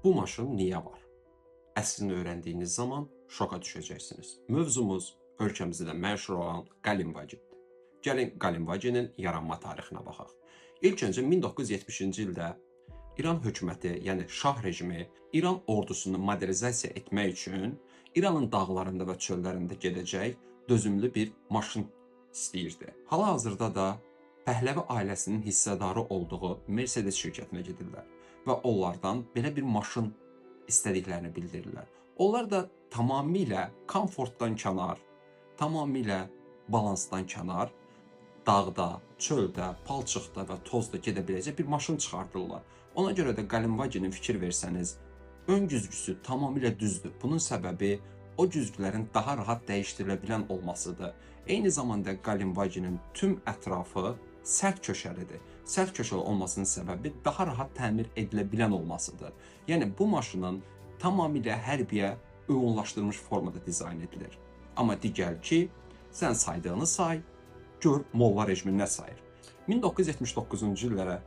Bu maşın niyə var? Əslini öyrəndiyiniz zaman şoka düşəcəksiniz. Mövzumuz ölkəmizdə məşhur olan Qalinvagindir. Gəlin Qalinvaginin yaranma tarixinə baxaq. İlk öncə 1970-ci ildə İran hökuməti, yəni şah rejimi İran ordusunu modernizasiya etmək üçün İranın dağlarında və çöllərində gedəcək dözümlü bir maşın istəyirdi. Hal-hazırda da Pəhləvi ailəsinin hissədarı olduğu Mercedes şirkətinə gedirlər və onlardan belə bir maşın istədiklərini bildirirlər. Onlar da tamamilə komfortdan kənar, tamamilə balansdan kənar, dağda, çöldə, palçıqda və tozda gedə biləcək bir maşın çıxardırlar. Ona görə də Qalinvaginin fikir versəniz, ön güzgüsü tamamilə düzdür. Bunun səbəbi o güzgülərin daha rahat dəyişdirilə bilən olmasıdır. Eyni zamanda Qalinvaginin tüm ətrafı sərt köşəlidir. Sərt köşəli olmasının səbəbi daha rahat təmir edilə bilən olmasıdır. Yəni bu maşının tamamilə hərbiyə uyğunlaşdırılmış formada dizayn edilir. Amma digər ki, sən saydığını say, gör molla rejimi nə sayır. 1979-cu illərə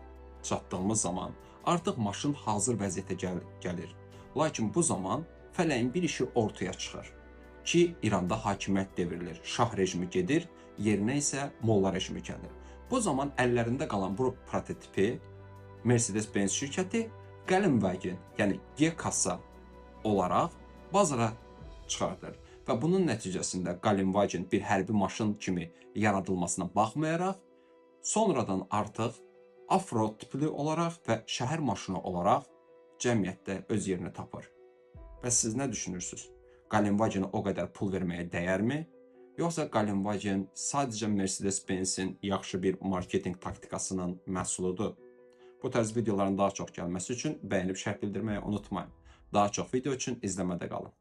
çatdığımız zaman artıq maşın hazır vəziyyətə gəlir. Lakin bu zaman fələyin bir işi ortaya çıxır ki, İranda hakimiyyət devrilir. Şah rejimi gedir, yerinə isə molla rejimi gəlir. Bu zaman əllərində qalan bu prototipi Mercedes-Benz şirkəti Qalinvagin, yəni G-kassa olaraq bazara çıxardır. Və bunun nəticəsində Qalinvagin bir hərbi maşın kimi yaradılmasına baxmayaraq, sonradan artıq off-road tipli olaraq və şəhər maşını olaraq cəmiyyətdə öz yerini tapır. Və siz nə düşünürsünüz? Qalinvaginə o qədər pul verməyə dəyərmi? Yoxsa Qalinvagin sadəcə Mercedes-Benzin yaxşı bir marketinq taktikasının məhsuludur? Bu tərz videoların daha çox gəlməsi üçün bəyənib şərh bildirməyi unutmayın. Daha çox video üçün izləmədə qalın.